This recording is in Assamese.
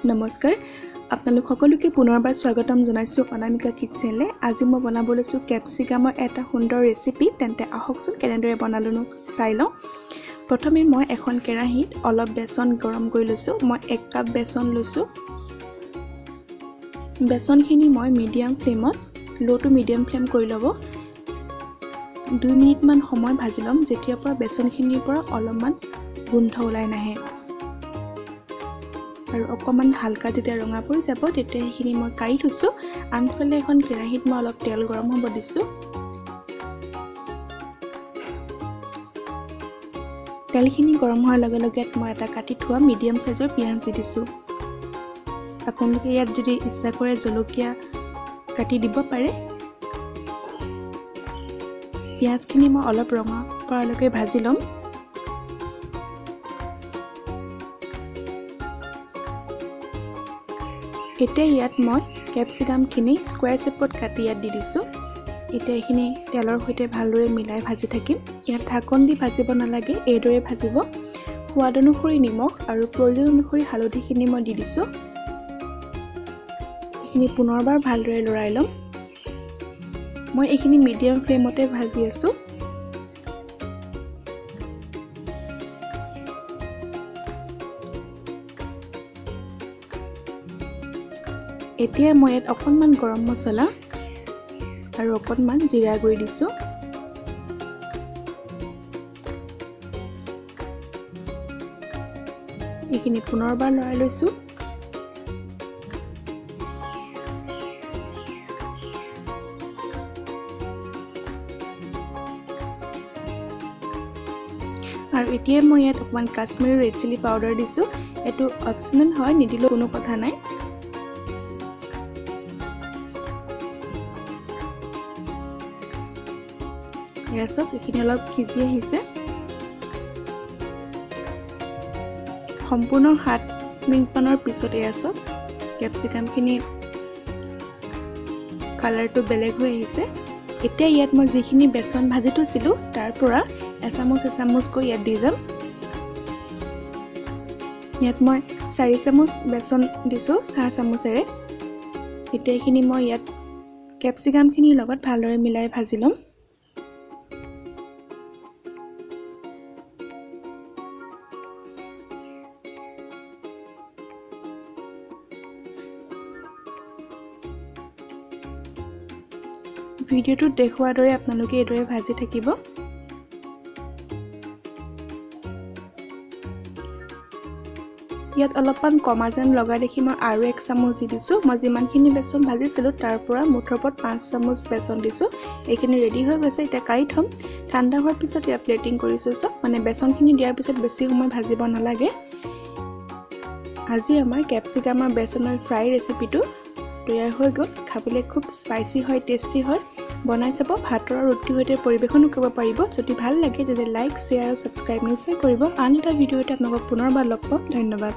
নমস্কাৰ আপোনালোক সকলোকে পুনৰবাৰ স্বাগতম জনাইছো অনামিকা কিচেনলে। আজি মই বনাব লৈছো ক্যাপসিকামৰ এটা সুন্দৰ ৰেচিপি। তেন্তে আহকচোন কেনেদৰে বনালুনো চাই লওঁ। প্ৰথমে মই এখন কেৰাহীত অলপ বেসন গৰম কৰি লৈছো। মই 1 কাপ বেসন লৈছো। বেসনখিনি মই medium ফ্লেমত low to medium flame কৰি ল'ব। 2 মিনিট মান সময় ভাজি লম, যেতিয়াৰ পৰা বেসনখিনিৰ পৰা অলপমান গোন্ধ ওলাই নাহে আৰু অকমান হালকা যেতিয়া ৰঙা পৰি যাব তেতিয়া এইখিনি মই কাঢ়ি থৈছো। আনফালে এখন কেৰাহীত মই অলপ তেল গৰম হ'ব দিছো। তেলখিনি গৰম হোৱাৰ লগে লগে মই এটা কাটি থোৱা মিডিয়াম সাইজৰ পিয়াজ দি দিছো। আপোনালোকে ইয়াত যদি ইচ্ছা কৰে জলকীয়া কাটি দিব পাৰে। পিয়াজখিনি মই অলপ ৰঙা পৰালৈকে ভাজি লম। এতিয়া ইয়াত মই ক্যাপসিকামখিনি স্কোয়াৰ শেপত কাটি ইয়াত দি দিছো। এতিয়া এইখিনি তেলৰ সৈতে ভালদৰে মিলাই ভাজি থাকিম। ইয়াত ঢাকন দি ভাজিব নালাগে, এইদৰে ভাজিব। সোৱাদ অনুসৰি নিমখ আৰু প্ৰয়োজন অনুসৰি হালধিখিনি মই দি দিছো। এইখিনি পুনৰবাৰ ভালদৰে লৰাই লম। মই এইখিনি মিডিয়াম ফ্লেমতে ভাজি আছো। এতিয়া মই ইয়াত অকণমান গৰম মছলা আৰু অকণমান জিৰা গুড়ি দিছো। এইখিনি পুনৰবাৰ লৰাই লৈছো। আৰু এতিয়া মই ইয়াত অকণমান কাশ্মীৰী ৰেড চিলি পাউডাৰ দিছো। এইটো অপচনেল হয়, নিদিলেও কোনো কথা নাই। এইখিনি অলপ সিজি আহিছে। সম্পূৰ্ণ 7 মিনিট মানৰ পিছতে ক্যাপসিকামখিনি কালাৰটো বেলেগ হৈ আহিছে। এতিয়া ইয়াত মই যিখিনি বেসন ভাজি থৈছিলো তাৰ পৰা এচামুচকৈ ইয়াত দি যাম। ইয়াত মই 4 চামুচ বেসন দিছো চাহ চামুচেৰে। এতিয়া এইখিনি মই ইয়াত ক্যাপসিকামখিনিৰ লগত ভালদৰে মিলাই ভাজি ল'ম। ভিডিঅ'টোত দেখুৱাৰ দৰে আপোনালোকে এইদৰে ভাজি থাকিব। ইয়াত অলপমান কমা যেন লগা দেখি মই আৰু 1 চামুচ দি দিছো। মই যিমানখিনি বেসন ভাজিছিলো তাৰ পৰা মুঠৰ ওপৰত 5 চামুচ বেসন দিছো। এইখিনি ৰেডি হৈ গৈছে। এতিয়া কাঢ়ি থম। ঠাণ্ডা হোৱাৰ পিছত ইয়াত প্লেটিং কৰিছো। মানে বেসনখিনি দিয়াৰ পিছত বেছি সময় ভাজিব নালাগে। আজি আমাৰ ক্যাপসিকামৰ বেসনৰ ফ্ৰাই ৰেচিপিটো তৈয়াৰ হৈ গ'ল। খাবলৈ খুব স্পাইসি হয়, টেষ্টি হয়। বনাই চাব। ভাতৰ আৰু ৰুটিৰ সৈতে পৰিবেশন কৰিব পাৰিব। যদি ভাল লাগে তেন্তে লাইক, শ্বেয়াৰ আৰু সাবস্ক্ৰাইব নিশ্চয় কৰিব। আন এটা ভিডিঅ'তে আপোনালোকক পুনৰবাৰ লগ পাম। ধন্যবাদ।